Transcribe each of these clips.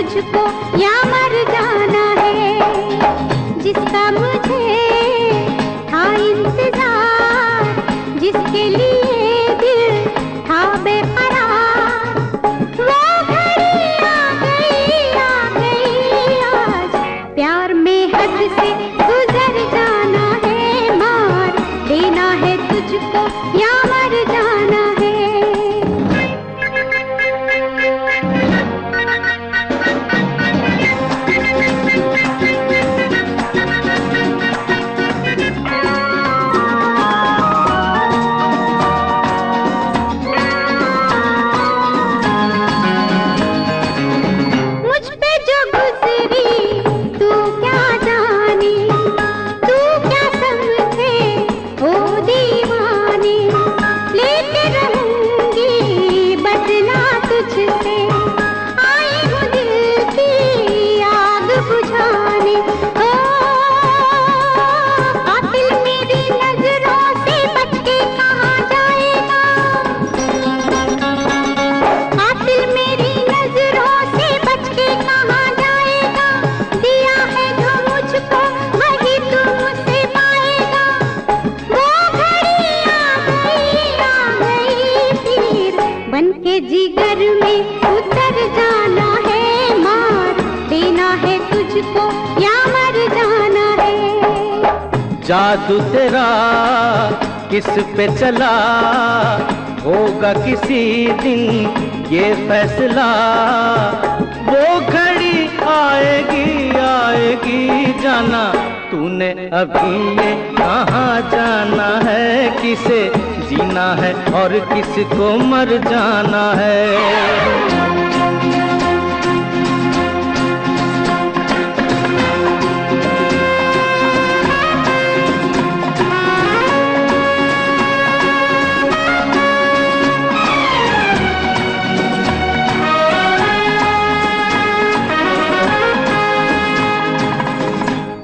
तुझको या मर जाना है। जिसका मुझे था इंतजार, जिसके लिए दिल था बेकरार, वो घड़ी आ गई आज। प्यार में हद से गुजर जाना है, मार देना है तुझको या मर जाना है। जिगर में उतर जाना है, मार देना है तुझको या मर जाना है। जादू तेरा किस पे चला, होगा किसी दिन ये फैसला। वो घड़ी आएगी जाना, तूने अभी ये कहाँ जाना है। किसे जीना है और किसको मर जाना है।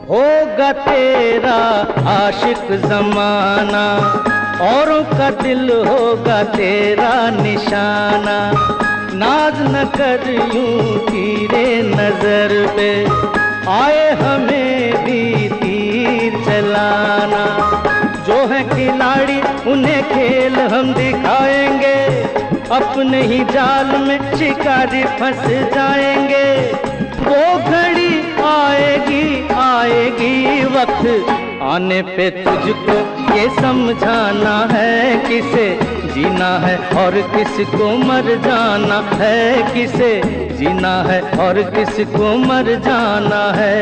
होगा तेरा आशिक जमाना, औरों का दिल होगा तेरा निशाना। नाज न कर यूं तीरे नजर पे, आए हमें भी तीर चलाना। जो है खिलाड़ी उन्हें खेल हम दिखाएंगे, अपने ही जाल में शिकारी फंस जाएंगे। वो घड़ी आएगी वक्त आने पे तुझको ये समझाना है। किसे जीना है और किसको मर जाना है। किसे जीना है और किसको मर जाना है।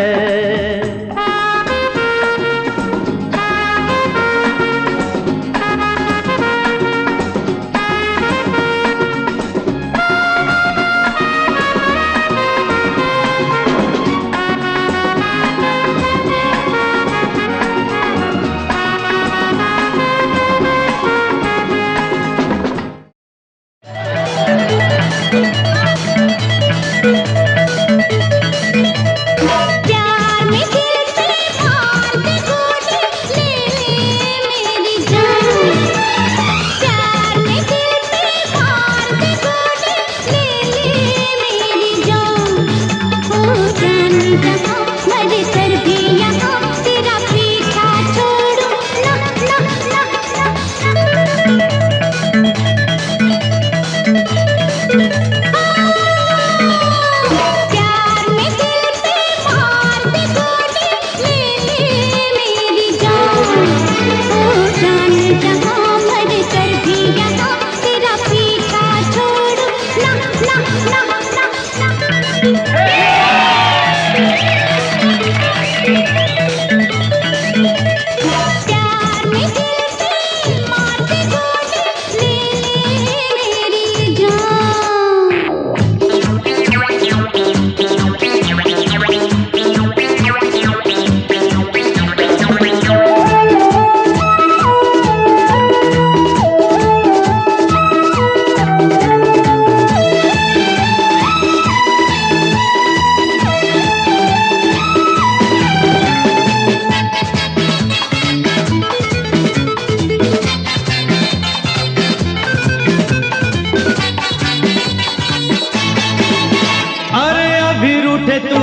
रूठे तू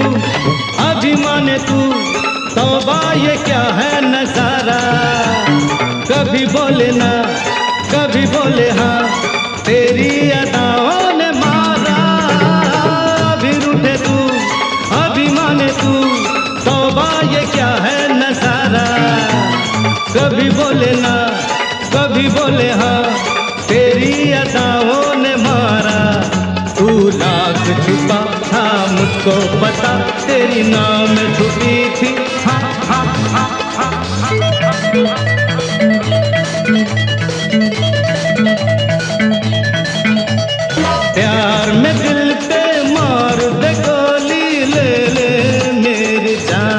अभी माने तू, तौबा ये क्या है नजारा। कभी बोले ना कभी बोले हाँ, तेरी अदाओं ने मारा। अभी रूठे तू अभी माने तू, तौबा ये क्या है नजारा। कभी बोले ना कभी बोले हाँ, तेरी अदाओं ने मारा। तू लाख छुपा था मुझको पता, तेरी नाम छुपी थी हाँ हाँ हाँ हाँ हाँ। प्यार में दिल पे मार दे गोली, ले ले मेरी जान।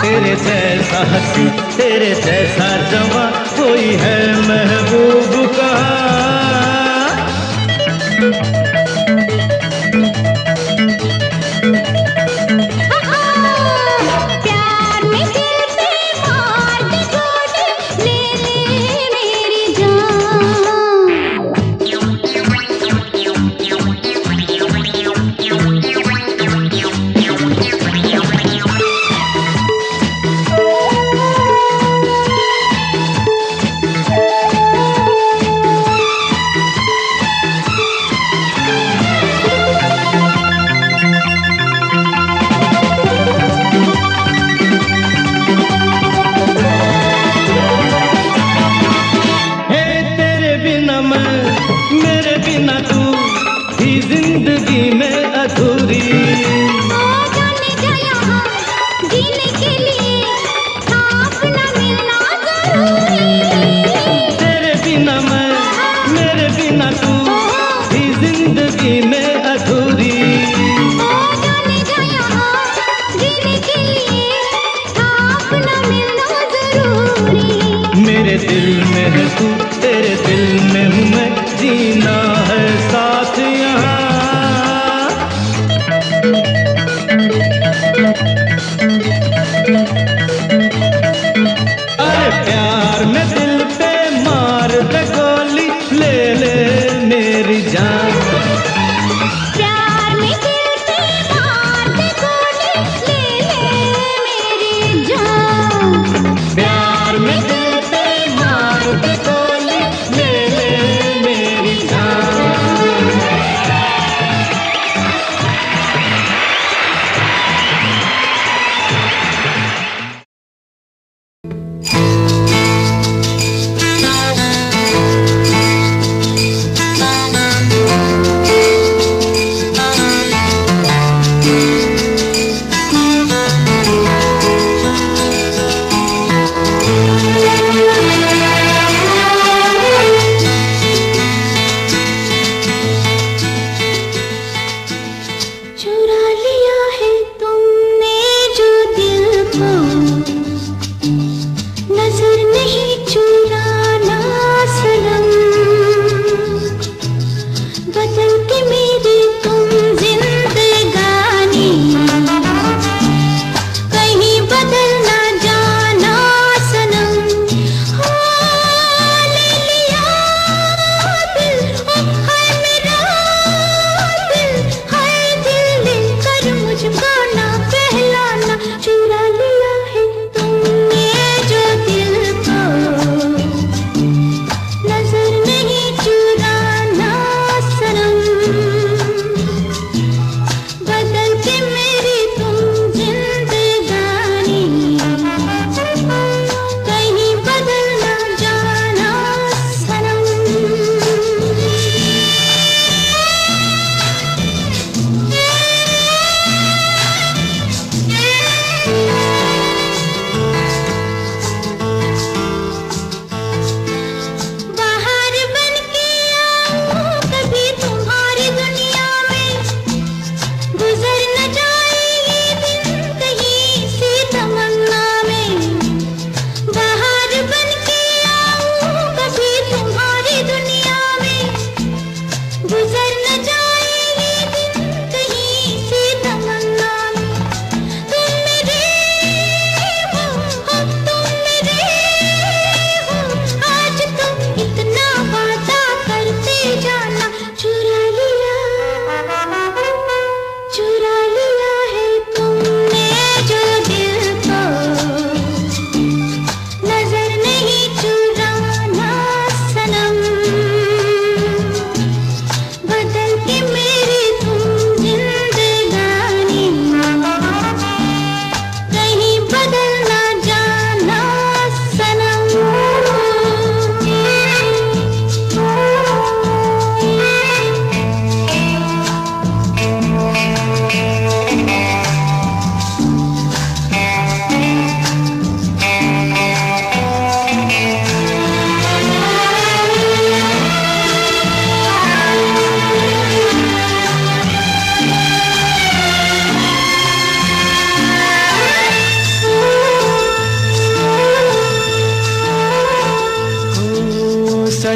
तेरे जैसा हंसी तेरे जैसा जवां कोई है महबूब कहाँ। प्यार में दिल पे मार दे गोली, ले ले मेरी मेरे बिना तू ही जिंदगी में अधूरी। जाने जा यहाँ जीने के लिए था अपना मिलना जरूरी। तेरे बिना मैं मेरे बिना तू ही जिंदगी में अधूरी। जाने जा यहाँ जीने के लिए था अपना मिलना जरूरी। मेरे दिल में है तू तेरे दिल में हूँ मैं, जीना है साथ यहाँ। अरे प्यार में दिल पे मार दे गोली, ले ले मेरी जान। प्यार में दिल पे मार दे गोली, ले ले मेरी जान। प्यार में दिल पे मार दे गोली, ले ले मेरी जान।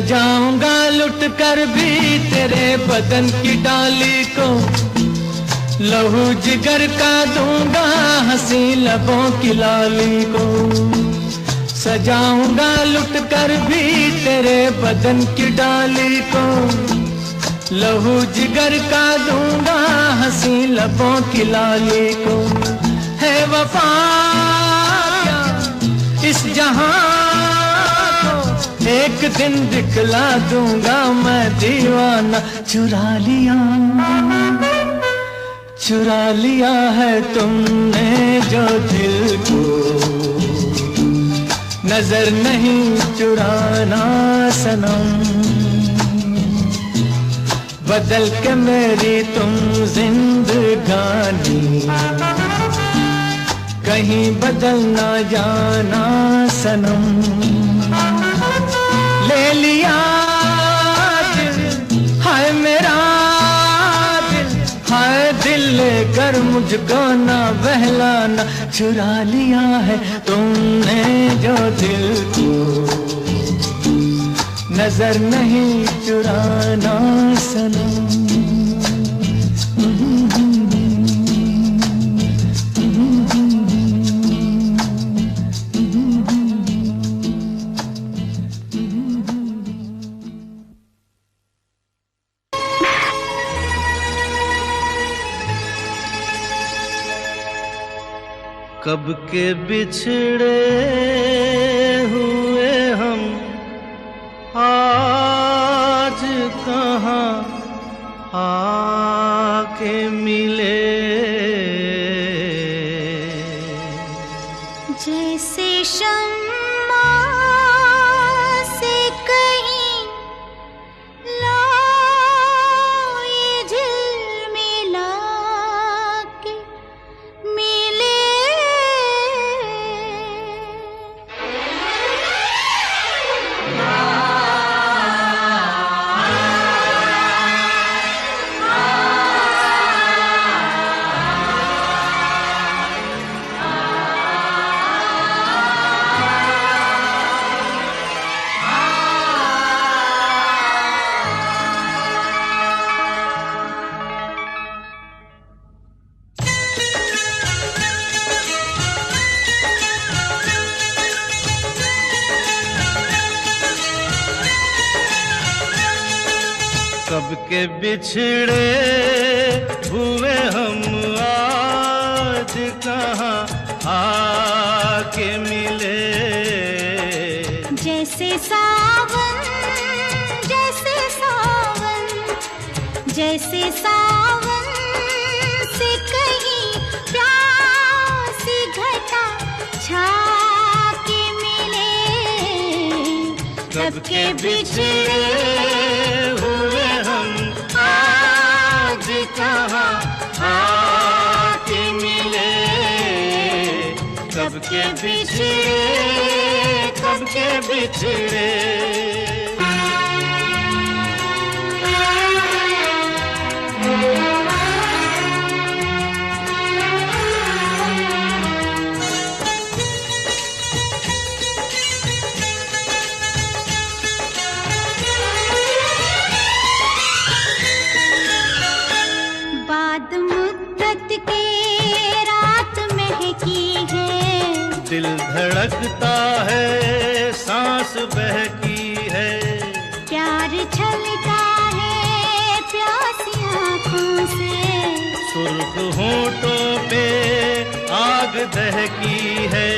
सजाऊंगा लुट कर भी तेरे बदन की डाली को, लहू जिगर का दूंगा हंसी लबों की लाली को। सजाऊंगा लुट कर भी तेरे बदन की डाली को, लहू जिगर का दूंगा हंसी लबों की लाली को। है वफा इस जहां को एक दिन दिखला दूंगा मैं दीवाना। चुरा लिया है तुमने जो दिल को, नजर नहीं चुराना सनम। बदल के मेरी तुम जिंदगानी, कहीं बदल ना जाना सनम। ले लिया दिल, हाय मेरा दिल, हाय दिल लेकर मुझको ना बहलाना। चुरा लिया है तुमने जो दिल को, नजर नहीं चुराना सनम। कब के बिछड़े हुए हम आज कहाँ आके मिले। जैसे शम्मा से कहीं लाए झिलमिला के मिले। कब के बिछड़े हुए हम आज कहाँ आके मिले। जैसे सावन जैसे सावन जैसे सावन से कहीं प्यासी घटा छा के मिले। कब के बिछड़े हुए हम आज कहाँ आके मिले। कब के बिछड़े कब के बिछड़े। बाद मुद्दत के रात महकी है, दिल धड़कता है सांस बहकी है। प्यार छलका है प्यासी आँखों से, सुर्ख होंठों पे आग दहकी है।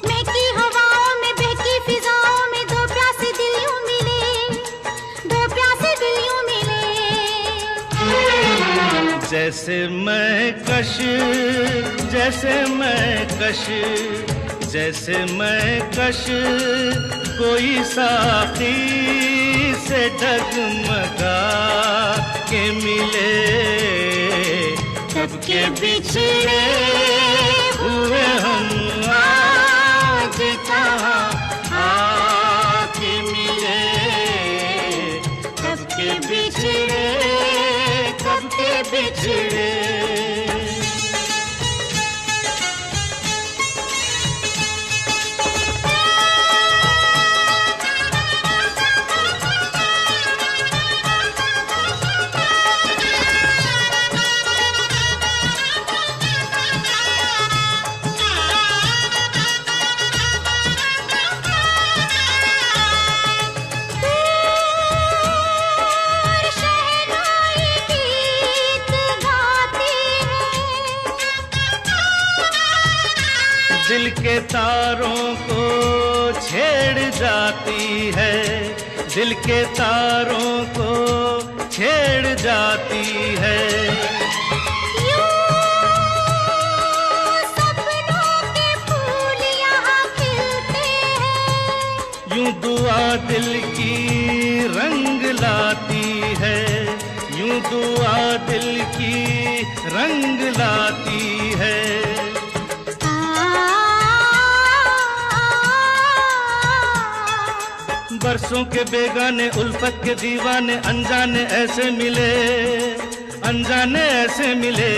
महकी हवाओं में बहकी फिजाओं में दो प्यासे दिल यूं मिले, दो प्यासे दिल यूं मिले। जैसे मैं कश जैसे मैं कश जैसे मैं कश कोई साथी से डगमगा के मिले। कब के बिछड़े हुए हम आज कहाँ आके मिले। कब के बिछड़े कब के बिछड़े। दिल के तारों को छेड़ जाती है, दिल के तारों को छेड़ जाती है। यूं सपनों के फूल यहाँ खिलते हैं, यूं दुआ दिल की रंग लाती है, यूं दुआ दिल की रंग लाती है। बरसों के बेगाने उल्फत के दीवाने अनजाने ऐसे मिले, अनजाने ऐसे मिले।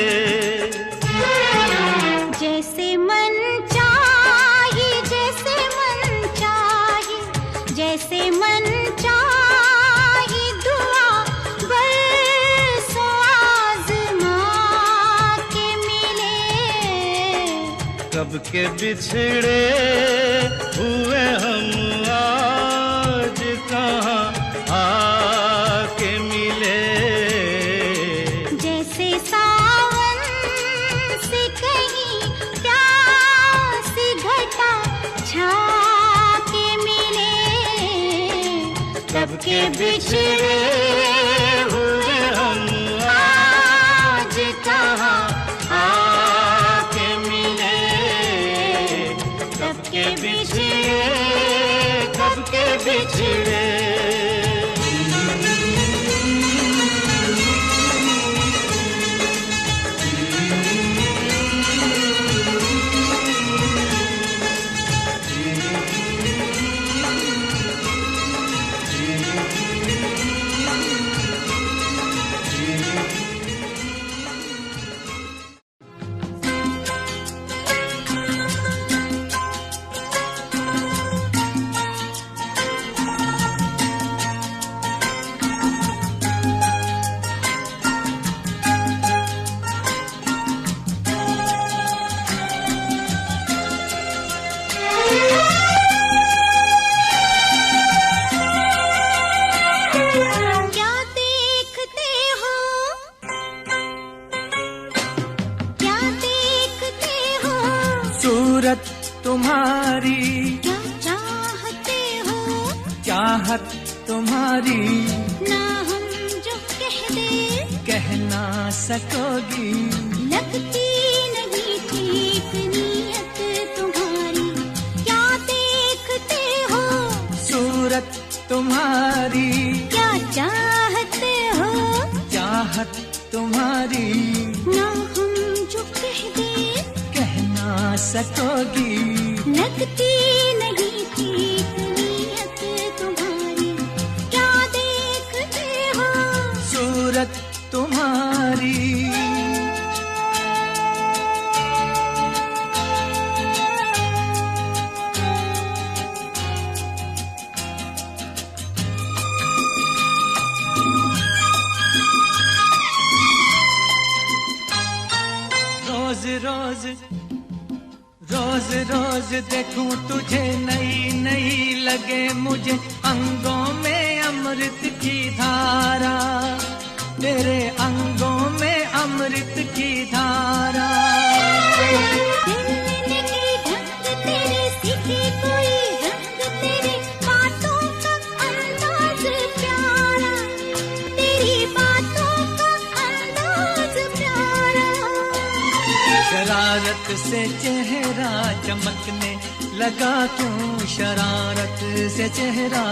जैसे मन चाहे, जैसे मन चाहे, जैसे मन चाहे दुआ बरसों आज़मा के मिले। कब के बिछड़े हुए हम आज कहाँ आके मिले। जैसे सावन से कहीं प्यासी घटा छा के मिले। कब के बिछड़े हुए हम आज कहाँ आके मिले। कब के बिछड़े, कब के बिछड़े। क्या देखते हो, क्या देखते हो, सूरत तुम्हारी, क्या चाहते हो, चाहत तुम्हारी, ना हम जो कह दे कह ना सकोगी। लगती नहीं ठीक नीयत तुम्हारी। क्या देखते हो, सूरत तुम्हारी, क्या चाहते हो, चाहत तुम्हारी, ना हम जो कह दे कह ना सकोगी। लगती नहीं ठीक नीयत तुम्हारी। क्या देखते हो, सूरत तुम्हारी। रोज रोज रोज रोज देखूं तुझे नई नई लगे मुझे अंगों में अमृत की धारा, तेरे अंगों में अमृत की धारा। मिलने के ढंग तेरे सीखे कोई रंग, तेरे बातों का अंदाज प्यारा, तेरी बातों का अंदाज प्यारा। शरारत से चेहरा चमकने लगा क्यों, शरारत से चेहरा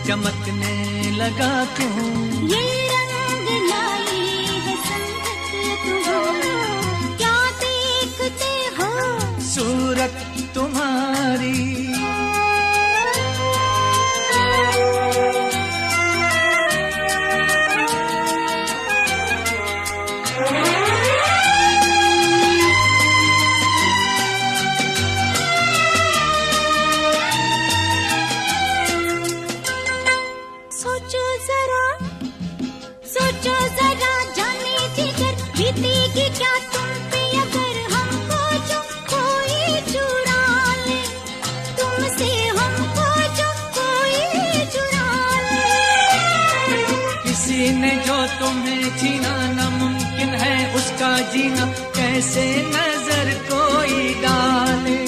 चमकने लगा क्यों। ये रंग लाई है संगत तुम्हारी। क्या देखते हो, सूरत तुम्हारी। सोचो जरा, सोचो जरा, जाने जिगर बीतेगी क्या तुम पे अगर हमको जो कोई चुरा ले, तुमसे हमको जो कोई चुरा ले। किसी ने जो तुम्हें छीना नामुमकिन है उसका जीना, कैसे नजर कोई डाले।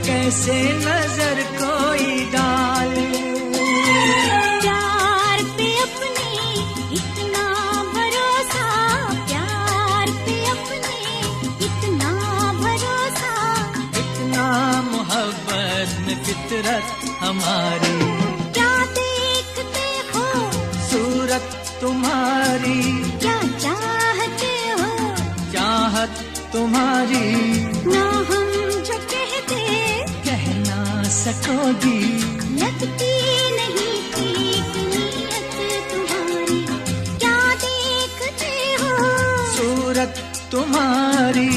कैसे नजर कोई डाले। प्यार पे अपने इतना भरोसा, प्यार पे अपने इतना भरोसा, इतना मोहब्बत में फितरत हमारी। क्या देखते हो सूरत तुम्हारी, क्या चाहते हो चाहत तुम्हारी, ना हम जो कहते कह ना सकोगी। लगती नहीं ठीक नीयत तुम्हारी, क्या देखते हो सूरत तुम्हारी।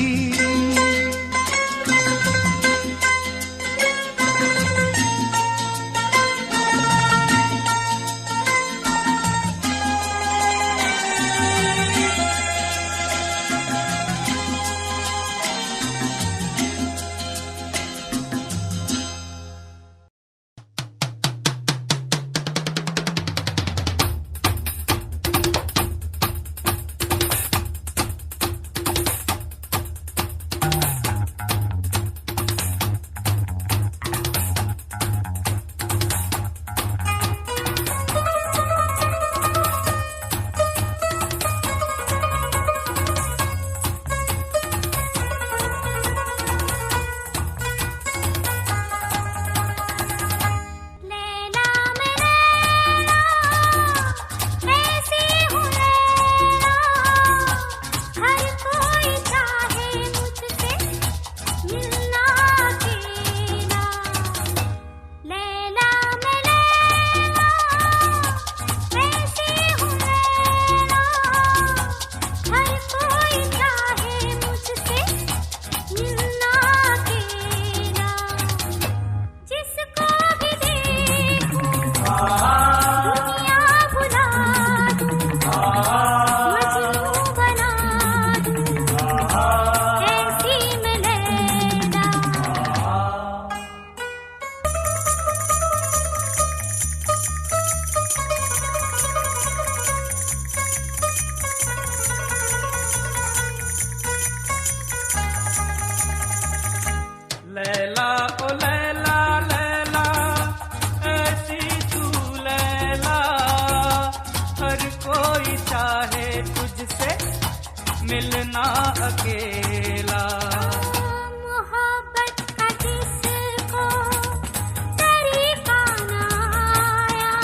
लैला ओ लैला लैला ऐसी तू लैला, हर कोई चाहे तुझसे मिलना अकेला। मोहब्बत का जिसको तरीका ना आया,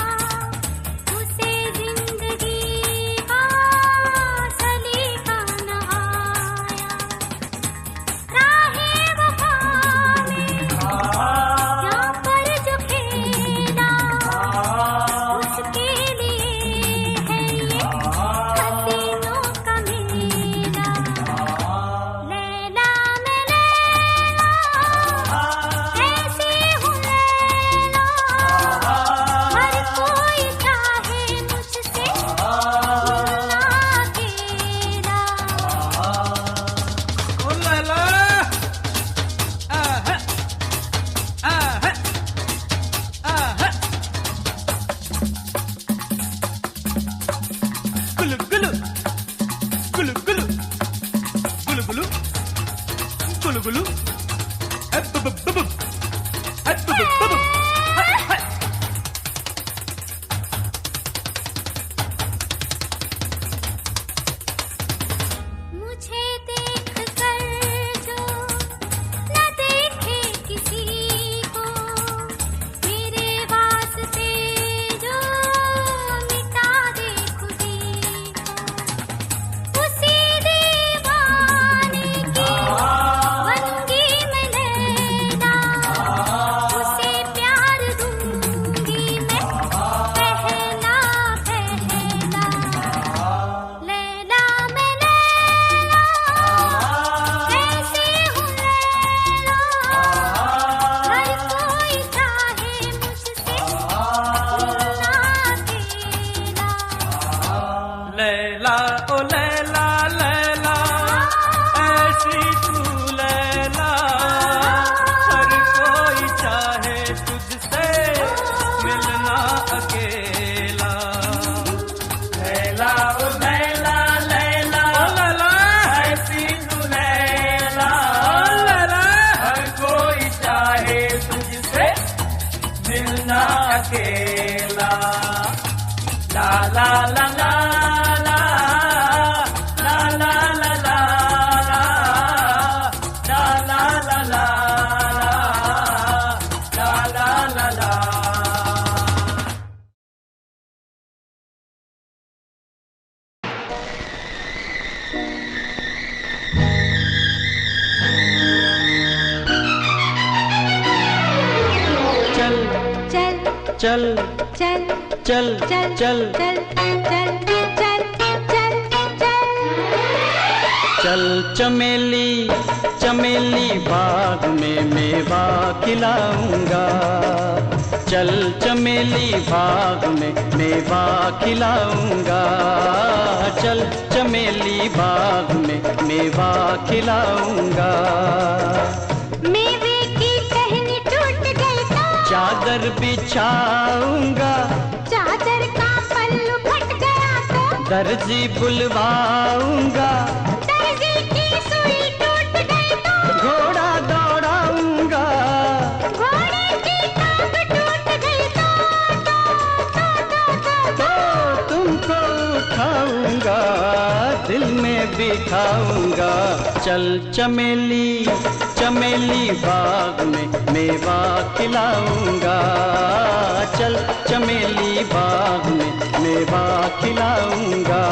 उसे जिंदगी का सलीका ना आया। राहे वफा में यहाँ पर जो खेला, उसके लिए है ये हसीनों का मेला। लैला मैं लैला ऐसी हूँ लैला, हर कोई चाहे मुझसे मिलना अकेला। ओ लैला आहा आहा आहा, गुलु गुलु गुलु गुलु गुलु गुलु गुलु गुलु अब अब अब मुझे देख कर जो न देखे किसी को, मेरे वास्ते जो मिटा दे खुदी को, उसी दीवाने की बनगी में लैला, उसे प्यार अकेला। ला ला ला ला ला ला ला ला ला ला ला ला ला ला ला ला। चल चल चल चल चल चल चल चल चल चल चल चल चल चमेली चमेली बाग में मेवा खिलाऊंगा। चल चमेली बाग में मेवा खिलाऊंगा। चल चमेली बाग में मेवा खिलाऊंगा। मेवे की टहनी टूट गई तो चादर बिछाऊंगा। चादर का पल्लू फट गया तो दर्जी बुलवाऊंगा। दर्जी की सुई टूट गई तो घोड़ा दौड़ाऊंगा। घोड़े की टांग टूट गई तो तुमको उठाऊंगा, दिल में बिठाऊंगा। चल चमेली चमेली बाग में मेवा खिलाऊंगा। चल चमेली बाग में मेवा खिलाऊंगा।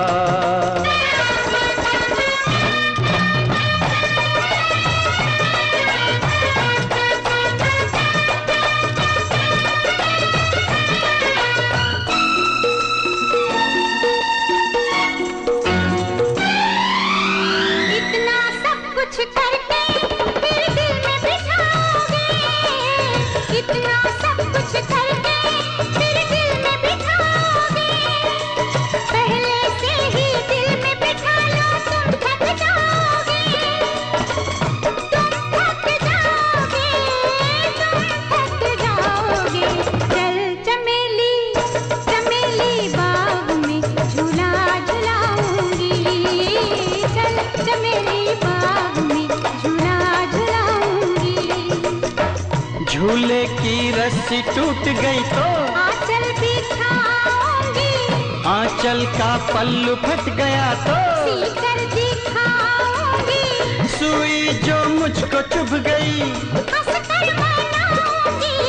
इतना सब कुछ करके फिर दिल में बिठाओगे। इतना सब कुछ करके फिर दिल में बिठाओगे। पहले से ही दिल में बिठा लो, तुम थक जाओगे। तुम थक जाओगे, तुम थक जाओगे। चल चमेली चमेली बाग में झूला झुलाऊंगी। चल चमेली बाग में झूला झुलाऊंगी। झूले की रस्सी टूट गई तो आंचल बिछाऊंगी। आंचल का पल्लू फट गया तो सीकर दिखाऊंगी। सुई जो मुझको चुभ गई हंसकर मनाऊंगी।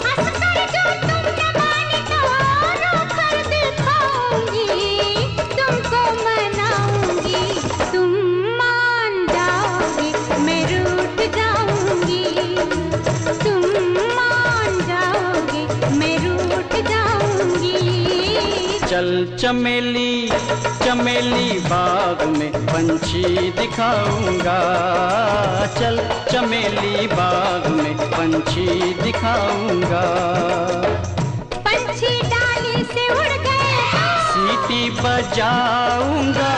हंसकर जो तुम न माने तो रोकर दिखाऊंगी। तुमको मनाऊंगी, तुम मान जाओगे, मैं रूठ जाऊंगी। तुम मान जाओगे, मैं रूठ जाऊंगी। चल चमेली चमेली बाग में पंछी दिखाऊंगा। चल चमेली बाग में पंछी दिखाऊंगा। पंछी डाली से उड़ गए तो सीटी बजाऊंगा।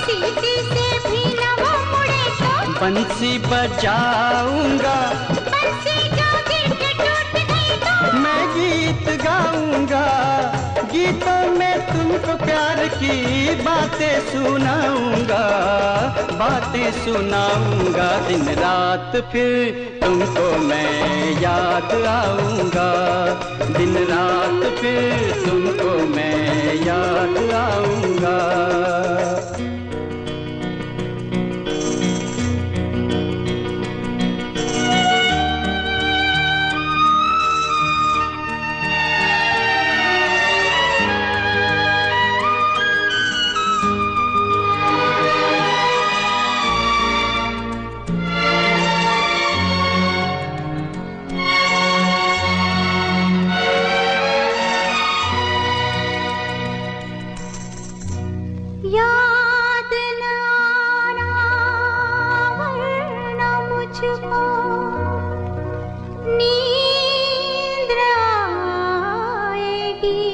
सीटी से भी न वो मुड़े तो बंसी बजाऊंगा। बंसी जो गिर के टूट गई तो मैं गीत गाऊंगा। गीतों में तुमको प्यार की बातें सुनाऊंगा। बातें सुनाऊंगा। दिन रात फिर तुमको मैं याद आऊंगा। दिन रात फिर तुमको मैं याद आऊंगा। याद न आना वरना मुझको नींद आएगी।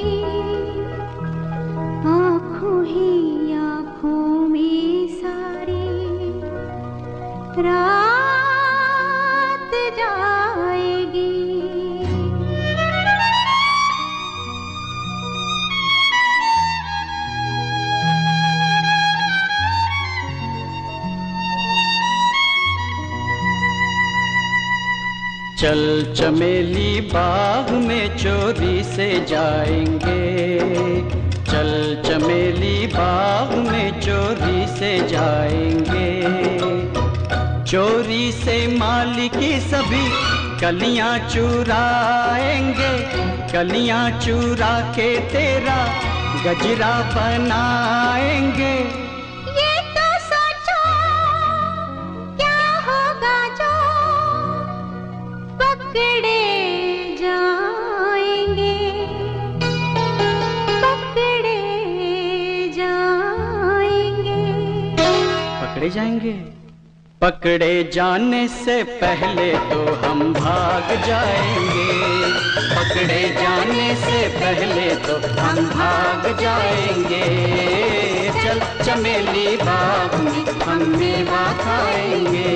आँखों ही आँखों में सारी रात जाएगी। चल चमेली बाग में में चोरी से जाएंगे, चल चमेली बाग में चोरी से जाएंगे। चोरी से माली की सभी कलियां चुराएंगे, कलियां चुरा के तेरा गजरा बनाएंगे। ये तो सोचो क्या होगा जो पकड़े जाएंगे, पकड़े जाएंगे। पकड़े जाएंगे? पकड़े जाने से पहले तो हम भाग जाएंगे, पकड़े जाने से पहले तो हम भाग जाएंगे। चल चमेली बाग में हम मेवा खाएंगे।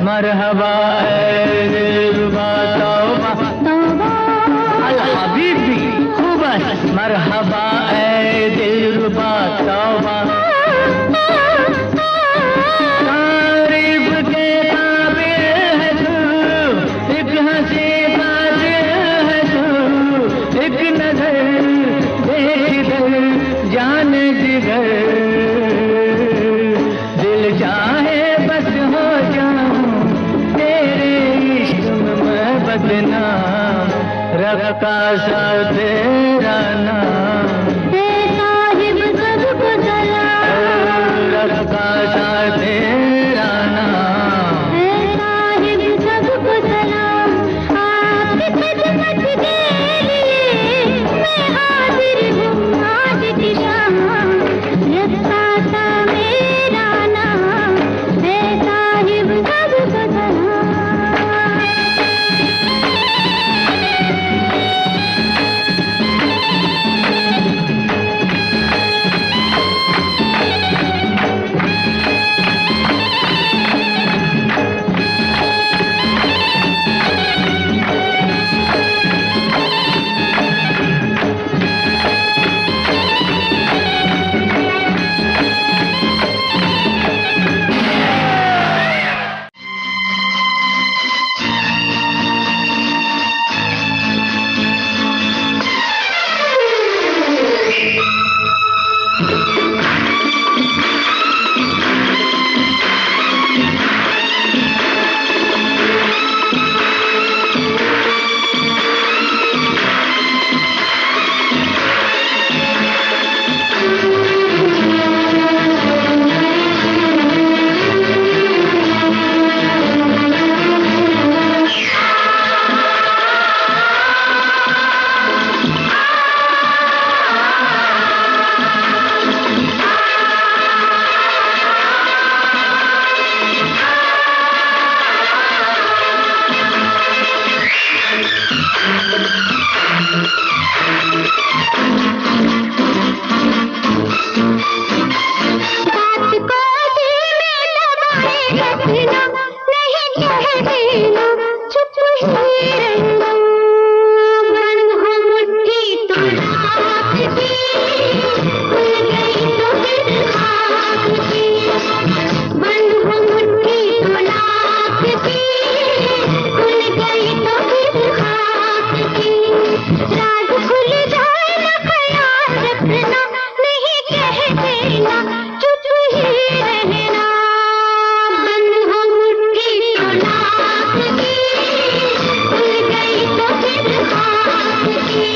मरहबा दिलरुबा तौबा तौबा अल हबीबी खूबस मरहबा दिलरुबा तौबा तारीफ के काबिल है तू, एक हंसी कातिल है तू, एक नजर देख दर जान जिगर, दिल चाहे बस हो जाऊं तेरे इश्क में मैं बदनाम, रखा सा तेरा नाम, साहिब सबको सलाम, रखा सा तेरा नाम, साहिब सबको सलाम। आपकी खिदमत राज खुल जाए ना ख्याल रखना, नहीं कह देना चुप ही रहना। बंद हो मुट्ठी तो लाख की, खुल गई तो फिर हाथ की।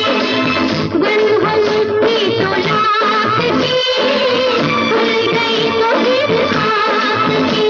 बंद हो मुट्ठी तो लाख की, खुल गई तो फिर हाथ की।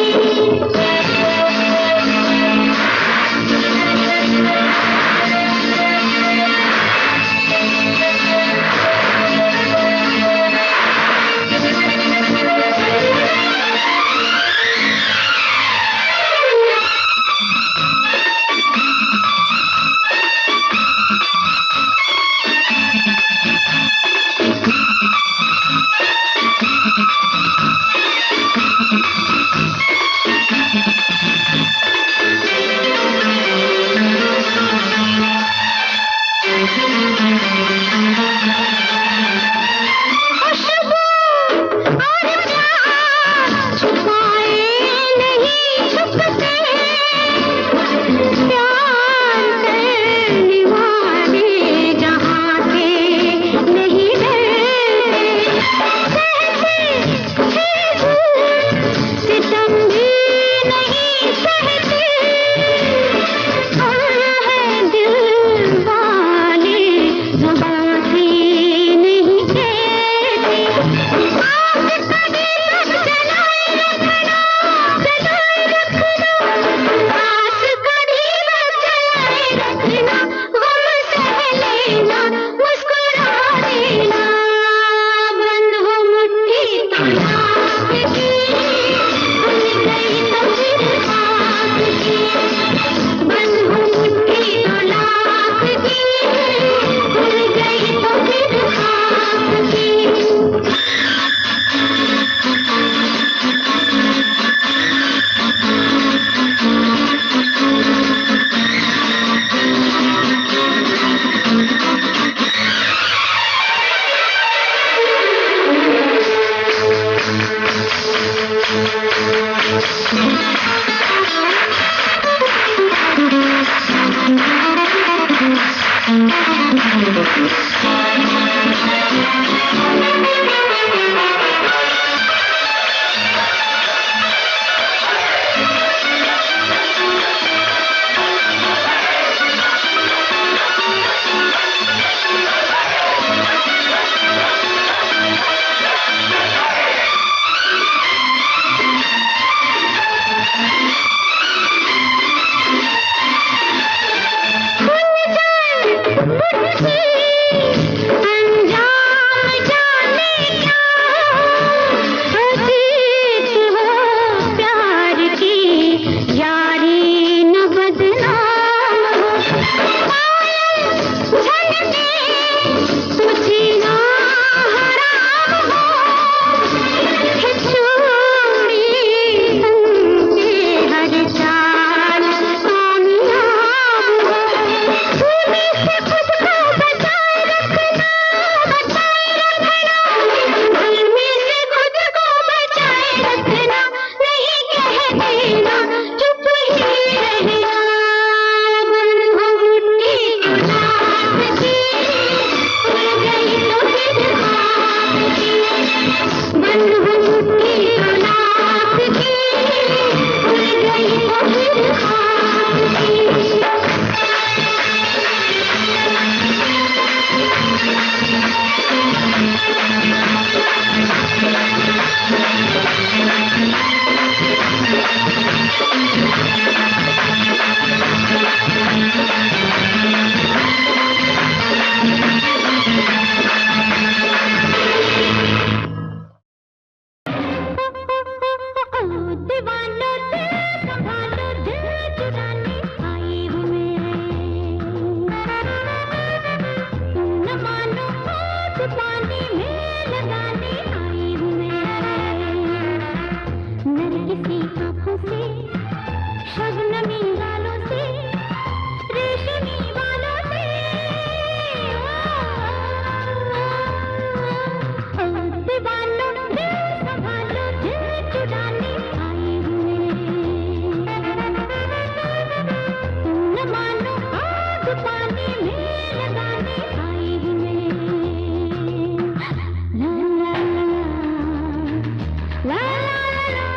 खुद को बचा लगाने आई हूँ मैं। ला ला ला ला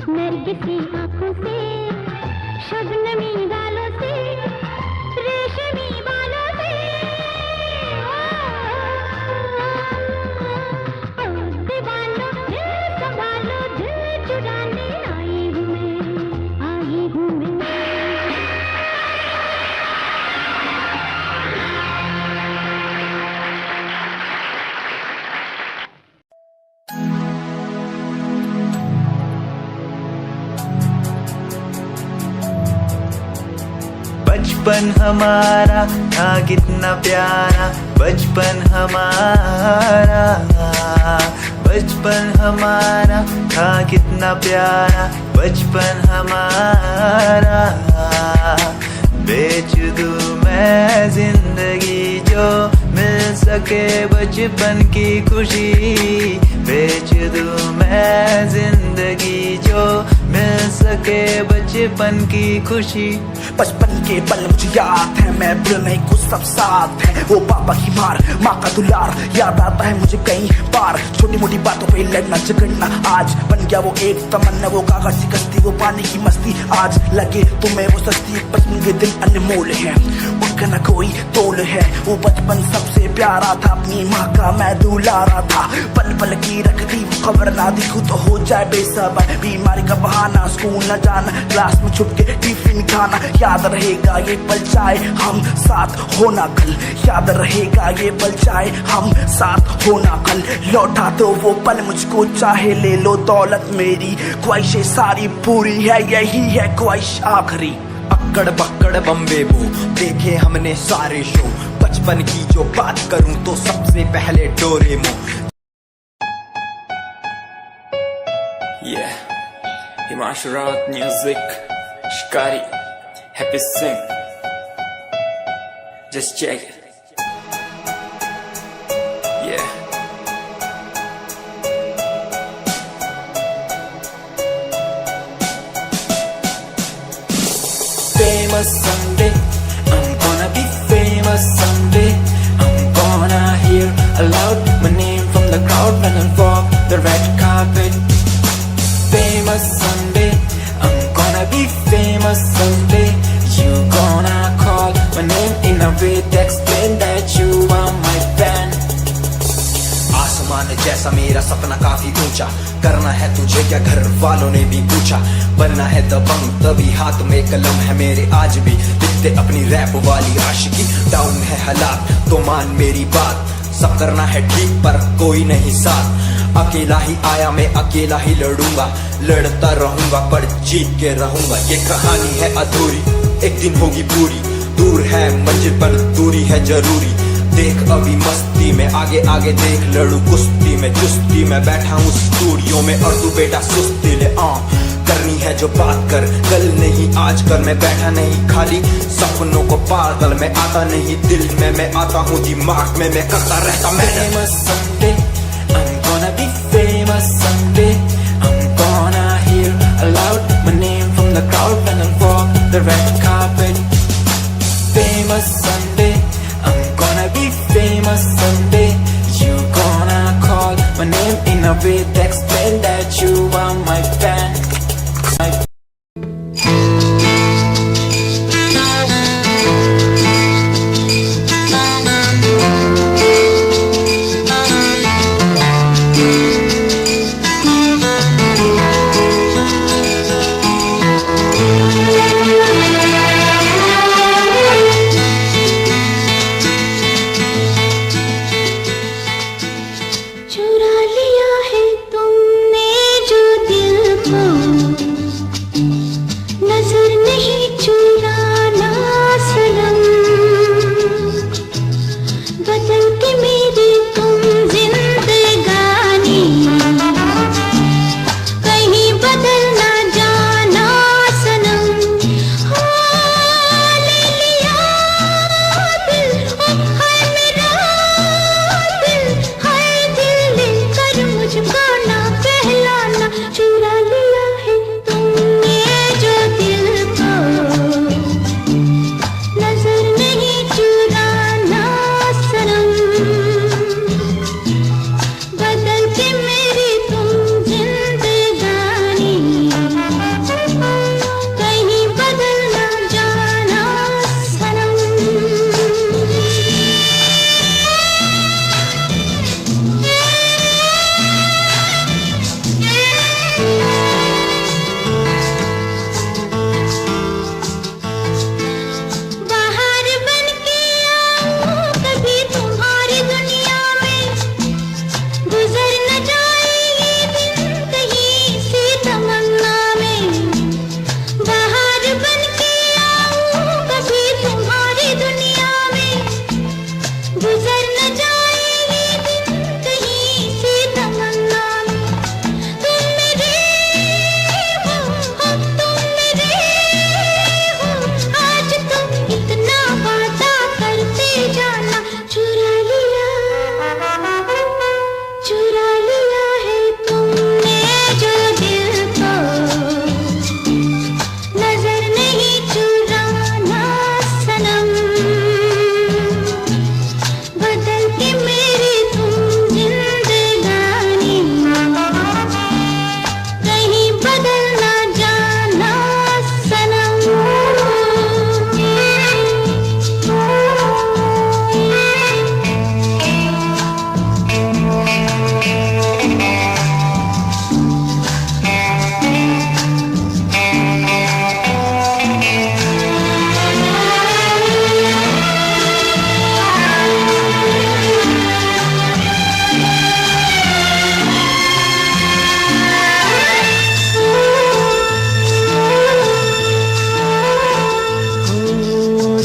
नरगिसी आंखों से, शबनमी गालों से, रेशमी बालों से, ओ दीवानों दिल संभालो, दिल चुराने आई हूँ मैं। बचपन हमारा था कितना प्यारा, बचपन हमारा, बचपन हमारा था कितना प्यारा, बचपन हमारा। बेच दूं मैं जिंदगी जो मिल सके बचपन की खुशी, बेच दूं मैं जिंदगी जो मिल सके बचपन की खुशी। बचपन के पल मुझे याद है, मैं भूल नहीं कुछ सब साथ है। वो पापा की मार, माँ का दुलार याद आता है मुझे कई बार। छोटी मोटी बातों पे लड़ना झगड़ना आज बन गया वो एक तमन्ना, वो कागज की कश्ती, वो पानी की मस्ती। आज लगे तुम्हें वो सस्ती, बचपन के दिन अनमोल है, उनका न कोई तोल है। वो बचपन सबसे प्यारा था, अपनी माँ का मैं दुलारा था। पल पल की रखती खबर ना दिखूं तो हो जाए बेसब्र, बीमारी का बहाना, स्कूल न जाना, क्लास में छुप के टिफिन खाना। याद रहेगा ये पल चाहे हम साथ होना कल, याद रहेगा ये पल चाहे हम साथ होना कल। लौटा दो वो पल मुझको, चाहे ले लो दौलत मेरी, ख्वाहिशें सारी पूरी है, यही है ख्वाहिश आखिरी। अक्कड़ बक्कड़ बम्बे बो देखे हमने सारे शो, बचपन की जो बात करूं तो सबसे पहले डोरेमो। Himanshu Rawat music, Shikari, Happy Singh. Just check it. Yeah. Famous someday, I'm gonna be famous someday. I'm gonna hear aloud my name from the crowd when I walk the red carpet. Famous someday, I'm gonna be famous someday. You gonna call my name in a way to explain that you are my fan. आसमान जैसा मेरा सपना काफी ऊंचा, करना है तुझे क्या घर वालों ने भी पूछा। बनना है दबंग तभी हाथ में कलम है मेरे, आज भी लिखते अपनी रैप वाली आशिकी। डाउन है हालात तो मान मेरी बात, सब करना है ठीक पर कोई नहीं साथ। अकेला ही आया मैं अकेला ही लड़ूंगा, लड़ता रहूंगा पर जीत के रहूंगा। ये कहानी है अधूरी, एक दिन होगी पूरी। दूर है मंजिल पर दूरी है जरूरी। देख अभी मस्ती में आगे आगे देख, लड़ू कुश्ती में चुस्ती में बैठा हूँ स्टूडियो में और तू बेटा सुस्ती ले। करनी है जो बात कर, कल नहीं आज कर। मैं बैठा नहीं खाली सपनों को पागल, मैं आता नहीं दिल में, मैं आता हूँ दिमाग में, मैं करता रहता मैं। Famous someday, I'm gonna be famous someday. I'm gonna hear aloud my name from the crowd when I walk the red carpet. Famous someday, I'm gonna be famous someday. You gonna call my name in a way that explain that you are my fan. चुरा लिया है तुमने जो दिल को, नजर नहीं चुराना सनम। बदल के मेरी तुम जिंदगानी, कहीं बदल ना जाना सनम। हाँ, ले लिया दिल, ओ हाय मेरा दिल, हाय दिल लेकर मुझको ना कहलाना। चुरा लिया है तुमने जो दिल को, नजर नहीं चुराना सनम। बदल के मेरी तुम जिंदगानी, कहीं बदल ना जाना सनम। बाहर बन के आऊं कभी तुम्हारी दुनिया में, गुजर न जाए ये दिन कहीं सी तमन्ना में। बाहर बन के आऊं कभी तुम्हारी दुनिया में, गुजर न जाए ये दिन कहीं सी तमन्ना में। तुम मेरे हो, तुम मेरे हो, आज तुम इतना वादा करते जाना। चुरा लिया है तुमने जो दिल को, नजर नहीं चुराना सनम। बदल के मेरी तुम जिंदगानी, कहीं बदल ना जाना सनम।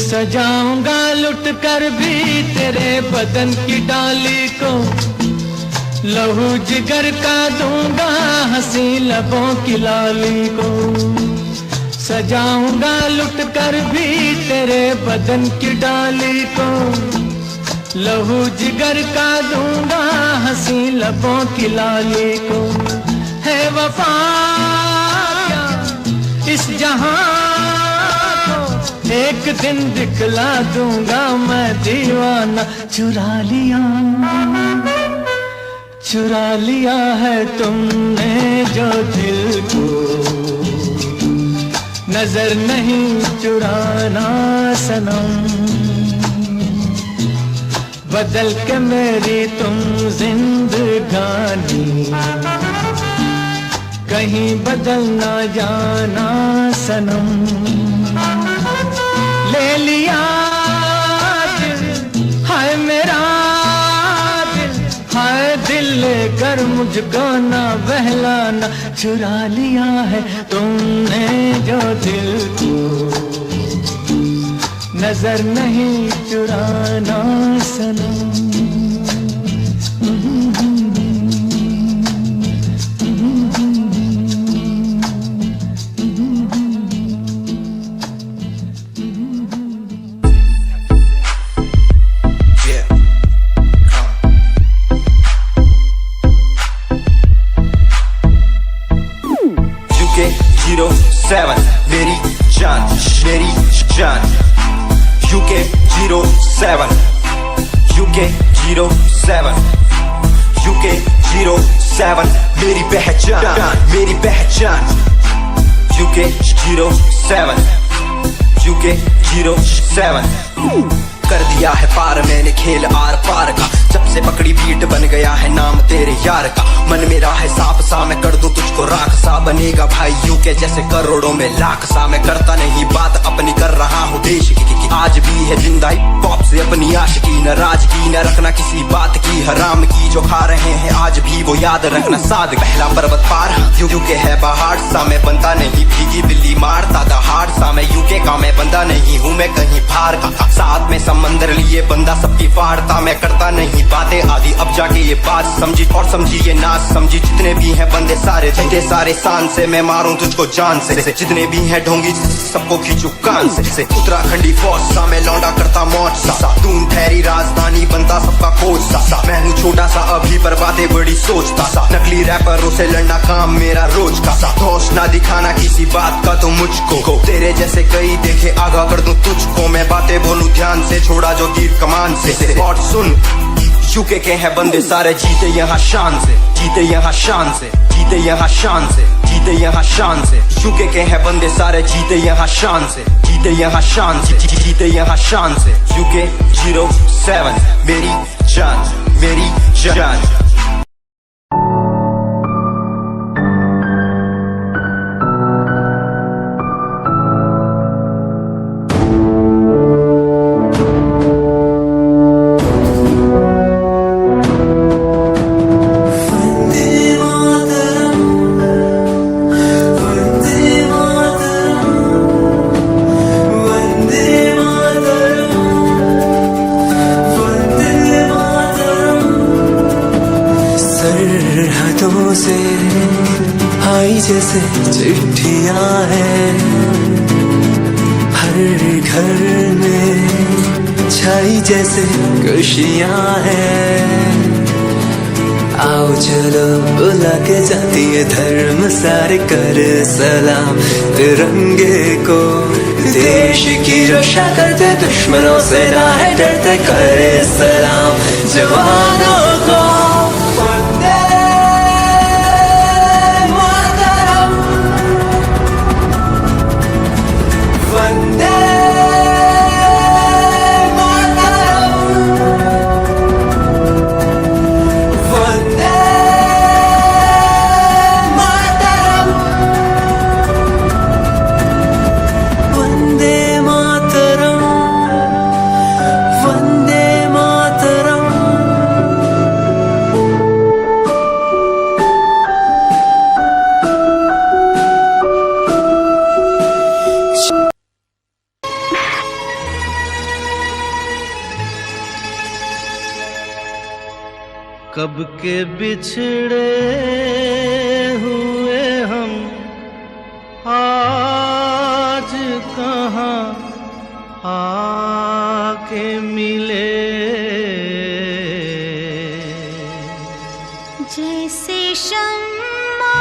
सजाऊंगा लुट कर भी तेरे बदन की डाली को, लहू जिगर का दूंगा हंसी लबों की लाली को। सजाऊंगा लुट कर भी तेरे बदन की डाली को, लहू जिगर का दूंगा हंसी लबों की लाली को। है वफा क्या इस जहां को, एक दिन दिखला दूंगा मैं दीवाना। चुरा लिया है तुमने जो दिल को, नजर नहीं चुराना सनम। बदल के मेरी तुम जिंदगानी, कहीं बदल ना जाना सनम। ले लिया दिल, हाय मेरा कर मुझको ना बहलाना, चुरा लिया है तुमने जो दिल को, नजर नहीं चुराना सनम। UK07 मेरी जान, मेरी जान। UK07 UK07 UK07 मेरी पहचान, मेरी पहचान। UK07 UK07 कर दिया है पार मैंने खेल आर पार का, जब से पकड़ी बीट बन गया है नाम तेरे यार का। मन मेरा है सांप सा, मैं कर दूं तुझको राख सा, बनेगा भाइयों के जैसे करोड़ों में लाख सा। मैं करता नहीं बात अपनी, कर रहा हूँ देश की, आज भी है जिंदा पॉप से अपनी आशिकी। नाराजगी न रखना किसी बात की, हराम की जो खा रहे हैं आज भी वो याद रखना साद। पहला पर्वत पार यूके है पहाड़ सा, मैं बनता नहीं भीगी बिल्ली मारता दहाड़ सा। मैं यूके का मैं बंदा नहीं हूँ, मैं कहीं बाहर का, साथ में समंदर लिए बंदा सबकी फाड़ता। मैं करता नहीं बातें आदि, अब जाके ये बात समझी और समझी ये नाच समझी। जितने भी हैं बंदे सारे झंडे सारे शान से, मैं मारूं तुझको जान से। जितने भी हैं ढोंगी सबको खींचू कान से। उत्तराखंडी फौज सा मैं लौंडा करता मौज सा, दून ठहरी राजधानी बनता सबका कोच सा। मैं हूँ छोटा सा अभी पर बातें बड़ी सोचता सा, नकली रैपरों से लड़ना काम मेरा रोज का सा। होश ना दिखाना किसी बात का तो मुझको, तेरे जैसे कई देखे आगा कर दूं तुझको। मैं बातें बोलूं ध्यान से, छोड़ा जो तीर कमान से। और सुन यूके के हैं बंदे सारे, जीते यहाँ शान से, जीते यहाँ शान से, जीते यहाँ शान से, जीते यहाँ शान से। यूके के हैं बंदे सारे, जीते यहाँ शान से, जीते यहाँ शान से, जीते यहाँ शान से। UK07 मेरी जान, मेरी जान। से आई जैसे चिट्ठियां हैं, हर घर में छाई जैसे खुशियां हैं। आओ चलो बुला के जाती है धर्म सारे, कर सलाम तिरंगे को। देश की रक्षा करते दुश्मनों से ना है डरते, करे सलाम जवानों को। कब के बिछड़े हुए हम आज कहाँ आके मिले। जैसे शम्मा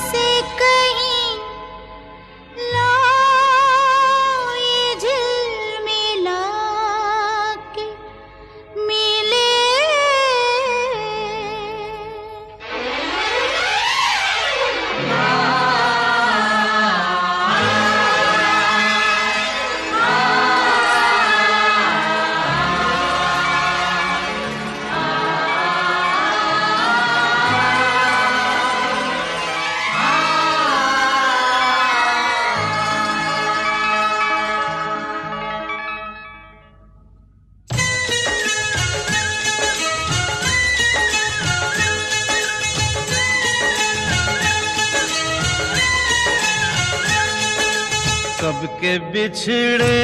से कहीं लाए झिलमिला के मिले। के बिछड़े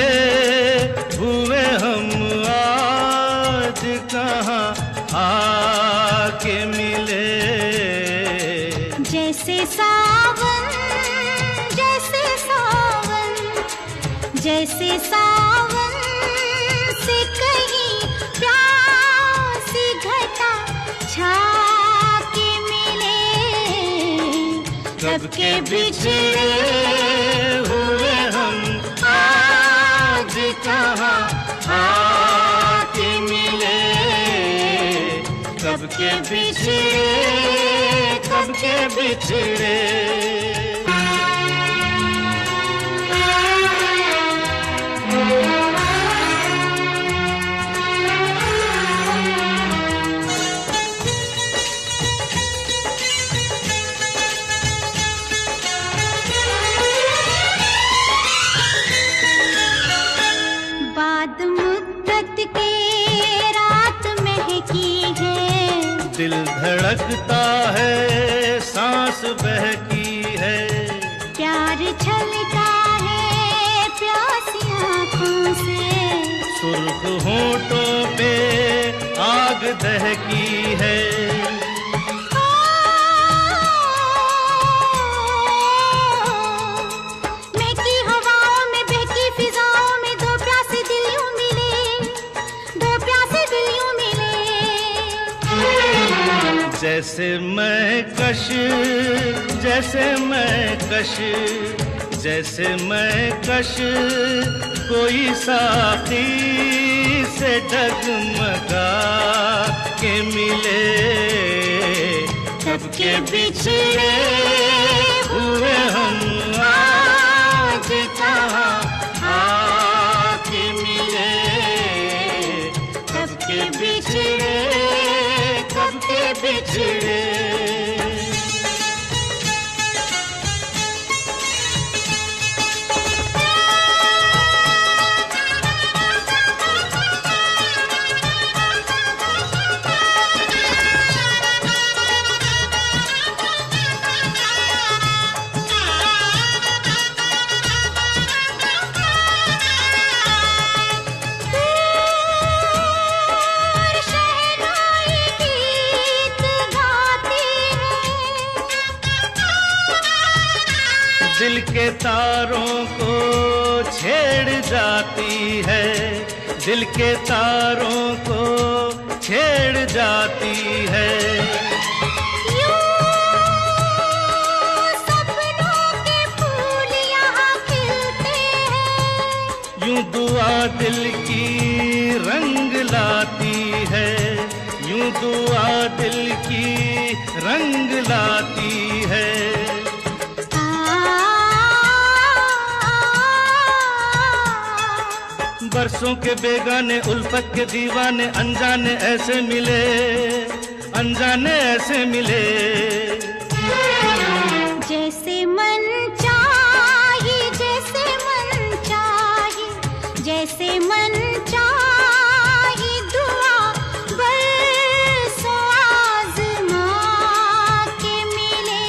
हुए हम आज कहाँ आके मिले। जैसे सावन जैसे सावन जैसे सावन से कहीं प्यासी घटा छा के मिले। कब के बिछड़े हुए हम आज कहाँ आके मिले। कब के बिछड़े कब के बिछड़े। बाद मुद्दत के रात महकी है। दिल धड़कता है सांस बहकी है। प्यार छलका है प्यासी आँखों से। सुर्ख होठों पे आग दहकी है। महकी हवाओं में बहकी फिजाओं में दो प्यासे दिल यूं मिले। दो प्यासे दिल यूं मिले। जैसे मैं कश जैसे मैं कश जैसे मैं कश कोई साथी से डगमगा के मिले। कब के बिछड़े हुए हम आज कहाँ आके मिले। कब के बिछड़े कब के बिछड़े। दिल के तारों को छेड़ जाती है। दिल के तारों को छेड़ जाती है। सपनों के फूल यहाँ खिलते हैं। यूं दुआ दिल की रंग लाती है। यूं दुआ दिल की रंग लाती है। बरसों के बेगाने उल्फत के दीवाने अनजाने ऐसे मिले। अनजाने ऐसे मिले। जैसे मन चाहे जैसे मन चाहे जैसे मन चाहे दुआ बरसों आज़मा के मिले।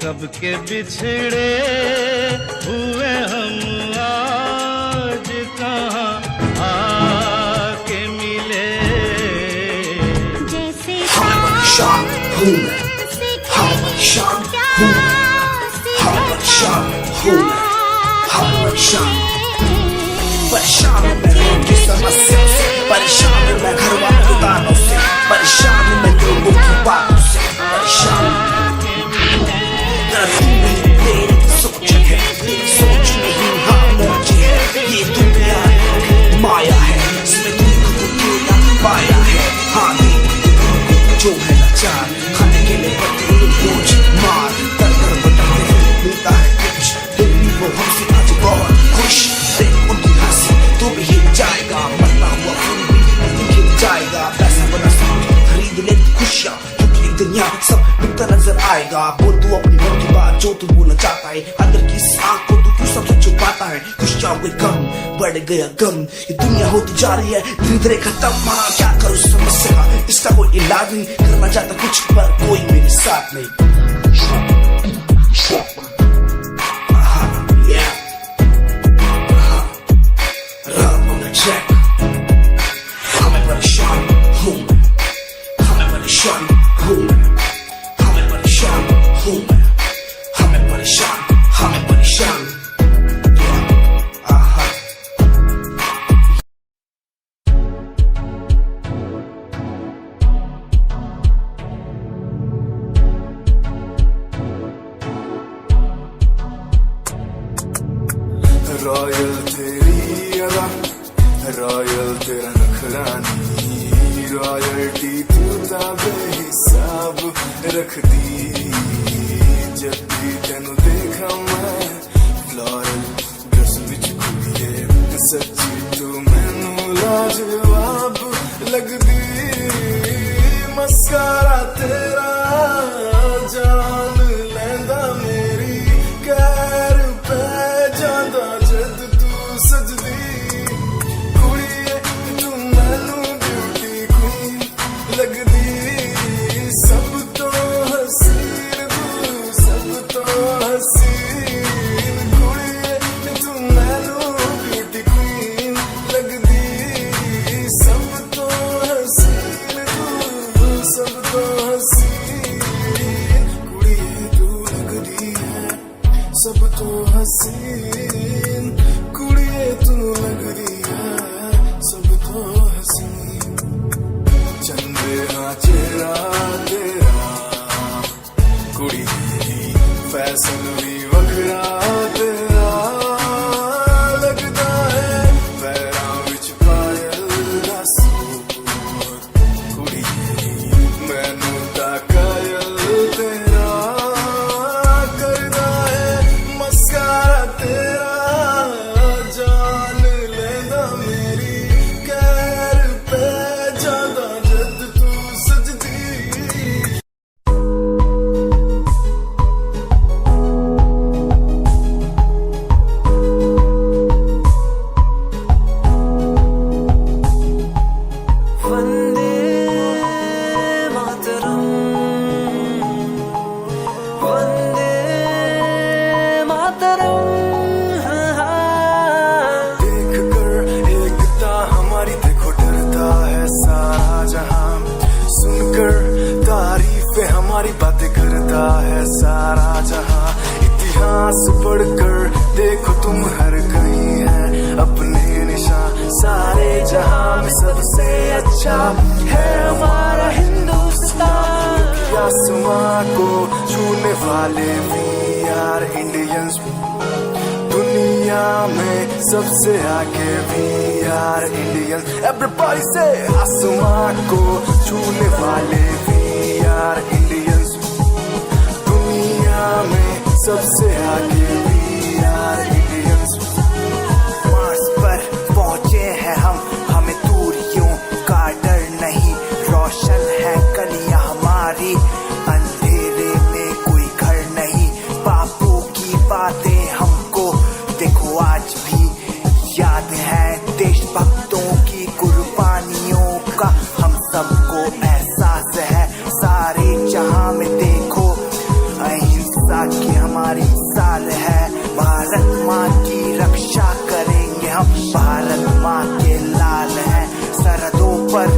कब के बिछड़े हुए हम आज कहाँ आके मिले। जैसे परेशान हूँ मैं, हाँ परेशान हूँ मैं, हाँ परेशान हूँ मैं, हाँ परेशान। परेशान हूँ मैं लोगों की समस्या से। परेशान हूँ मैं घर वालों के तानों से। परेशान हूँ मैं लोगों की बातों से। परेशान तेरी सोच है। सोच नहीं हाँ मौज है। ये दुनिया माया है इसमें तुमको अकेला पाया है। हाँ जो है लाचार खाने के लिए पड़ते रोज मार कर कर बटकते मिलता है कुछ। दिल भी वो हमसे आज बहुत खुश। देख उनकी हंसी तो भी हिल जाएगा। मरना हुआ खून भी हिल जाएगा। पैसा बना सब खरीद ले खुशियाँ क्योंकि दुनिया सब मिलता नजर आएगा। बोल तू अपनी मन की बात जो तू बोलना चाहता है। अंदर की आँख को तू क्यों सबसे छुपाता है। खुशियाँ हुए कम बढ़ गया गम। ये दुनिया होती जा रही है धीरे धीरे खत्म। हाँ क्या करूँ समस्या का इसका कोई इलाज नहीं। करना चाहता कुछ पर कोई मेरे साथ नहीं। परेशान हूँ मैं, हमें परेशान हूँ मैं, हमें परेशान, हमें परेशान। आहा रॉयल तेरी अदा, रॉयल तेरा नखरानी, रॉयल्टी तू बेहिसाब रख दी। जब भी तेनू देखा मैं फ्लोरल ड्रेस विच कुड़िए, सच्ची तू मैनू लाजवाब लगदी। मस्कारा तेरा जान लैंदा मेरी, कैर पे जांदा जद तू सजदी। कुड़िए तू मैनू ब्यूटी क्वीन लगदी, सब तो हसीन तू, सब तो हसीन। कुड़िए तू मैनू ब्यूटी क्वीन लगदी, सब तो हसीन तू, सब तो हसीन। कुड़िए तू लगदी है सब तो हसीन, कुड़िए तू लगदी है सब तो हसीन। चंदे हाँ चेहरा तेरा, कुड़ी फैशन भी वखरा तेरा लगदा है। पैरां विच पायल दा सूट, कुड़ी मैनू तां कायल तेरा करदा है। मस्कारा तेरा जान लैंदा मेरी, कैर पे जांदा जद तू सजदी। वंदे मातरम, वंदे मातरम। देख कर एकता हमारी देखो डरता है सारा जहां, सुनकर तारीफें हमारी बातें करता है सारा जहां। इतिहास पढ़कर देखो तुम हर कहीं है अपने निशान, सारे जहां में सबसे अच्छा है हमारा हिंदुस्तान। आसमां को छूने वाले वी आर इंडियंस, दुनिया में सबसे आगे वी आर इंडियंस। एवरीबॉडी से आसमां को छूने वाले वी आर इंडियंस, दुनिया में सबसे आगे वी आर इंडियंस। मार्स पर पहुंचे हैं हम, हमें दूरियों का डर नहीं, रोशन है गलियां हमारी, अंधेरे में कोई घर नहीं। बापू की बातें हमको देखो आज भी याद है, देशभक्तों की कुर्बानियों का हम सबको एहसास है। सारे जहां में देखो अहिंसा की हमारी साल है, भारत माँ की रक्षा करेंगे हम, भारत माँ के लाल हैं। सरहदों पर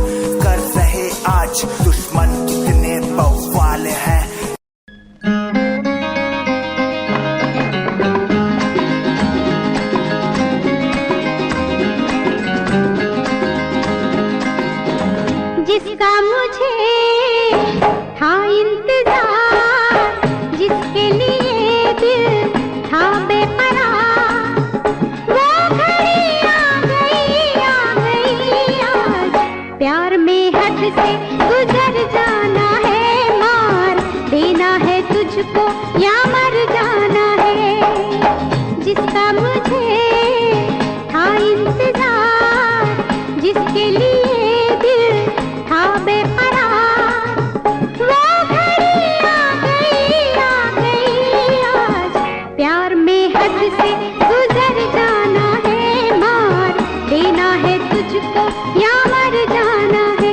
कर रहे आज दुश्मन कितने बवाल हैं। जिसका मुझे था इंतजार, जिसके लिए दिल था बेकरार, वो घड़ी आ गई, आ गई आज। प्यार में हद से गुजर जाना है, मार देना है तुझको या मर जाना है। जिसका मुझे था इंतजार, जिसके लिए दिल था बेकरार, वो घड़ी आ गई आज। प्यार में हद से गुजर जाना है, मार देना है तुझको या मर जाना है।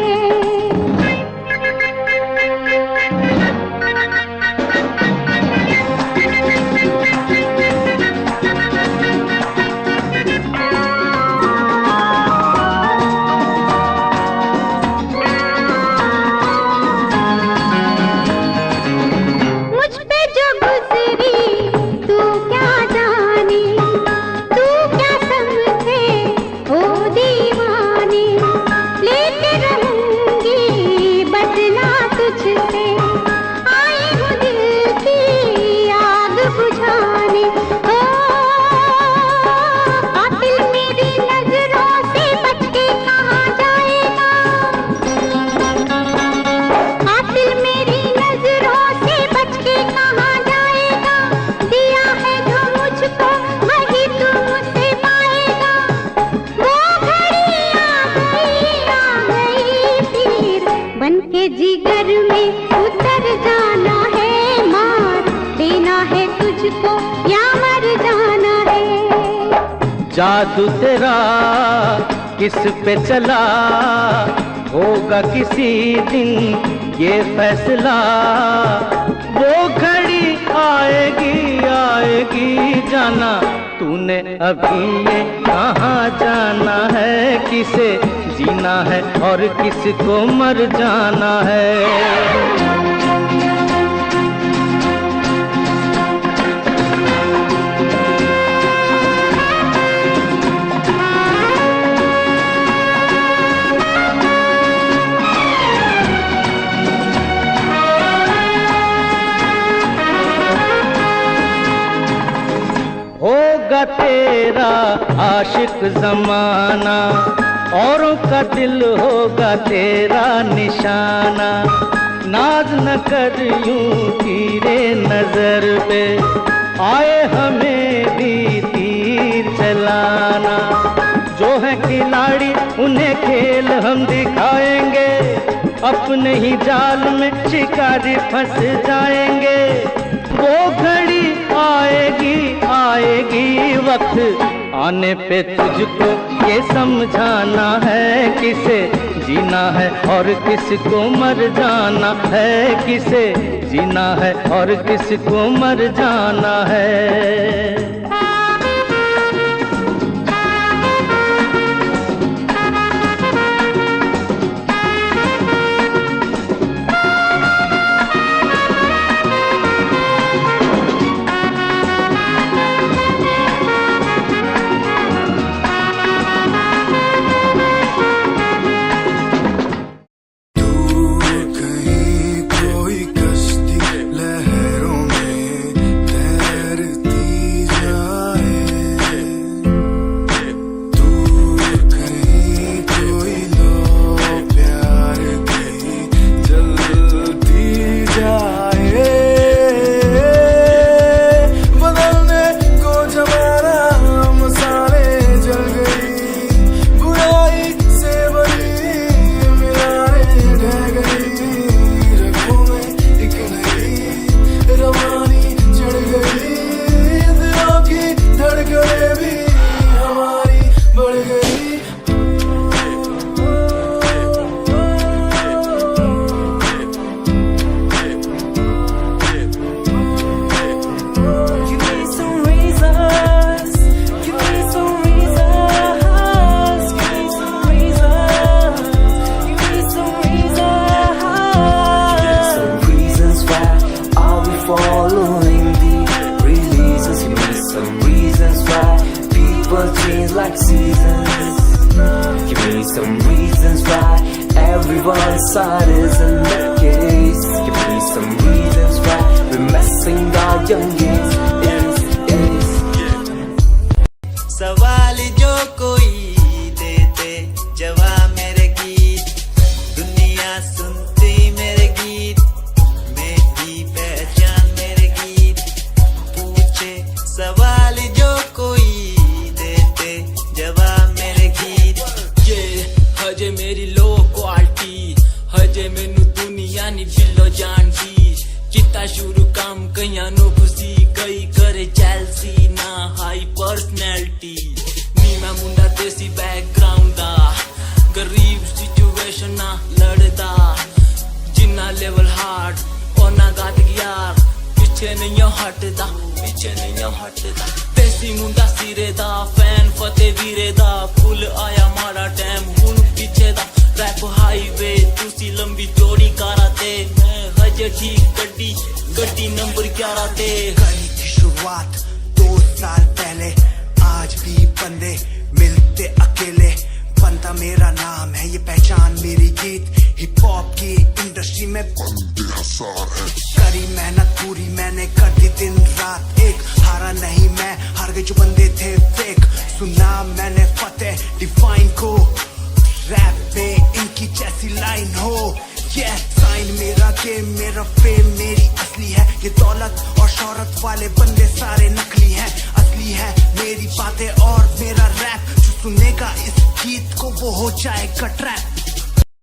के जिगर में उतर जाना है, मार देना है तुझको या मर जाना है। जादू तेरा किस पे चला, होगा किसी दिन ये फैसला। वो घड़ी आएगी आएगी जाना, तूने अभी ये कहाँ जाना है। किसे जीना है और किसको मर जाना है। होगा तेरा आशिक जमाना, औरों का दिल होगा तेरा निशाना। नाज न कर यूं तीरे नजर पे, आए हमें भी तीर चलाना। जो है खिलाड़ी उन्हें खेल हम दिखाएंगे, अपने ही जाल में शिकारी फंस जाएंगे। वो घड़ी आएगी आएगी, वक्त आने पे तुझको ये समझाना है। किसे जीना है और किसको मर जाना है। किसे जीना है और किसको मर जाना है। Like seasons, give me some reasons why everyone's side isn't the case. Give me some reasons why we're messing our young days. सवाल जो कोई देते जवाब मेरे गीत, दुनिया सुनती मेरे गीत, मेरी पहचान मेरे गीत। पूछे सवाल जो कोई जवाब मेरे गीत। ये हजे मेरी लो क्वालिटी, हजे मैनू दुनिया नी दिलो जानदी। किता शुरू काम कईयां नो खुशी, कई करे चैलसी ना हाई पर्सनैलिटी। नी मैं मुंडा देसी बैकग्राउंड दा, गरीब सिचुएशन ना लड़दा। जिन्ना लेवल हार्ड ओना गात यार, पिछे नहीं हटदा, पिछे नहीं हटदा। देसी मुंडा सिरे दा, फैन फतेह वीरे दा। फुल आया माड़ा टाइम हुन पिछे दा। रैप हाईवे तुसी लंबी चौड़ी कारा ते, मैं हजे ठीक गड्डी गड्डी नंबर 11 ते। करी थी शुरुआत 2 साल पहले, आज भी बंदे मिलते अकेले। बनता मेरा नाम है, ये पहचान मेरी गीत। हिप हॉप की इंडस्ट्री में बंदे हजार है। करी मेहनत पूरी मैंने, कर दी दिन रात एक। हारा नहीं मैं, हार गए जो बंदे थे फेक। सुना मैंने फतेह डिफाइन को, रैप पे इनकी जैसी लाइन हो। ये साइन मेरा गेम, मेरा फेम मेरी असली है। ये दौलत और शोहरत वाले बंदे सारे नकली हैं। असली है मेरी बातें और मेरा रैप, जो सुनेगा इस गीत को वो हो जाएगा ट्रैप।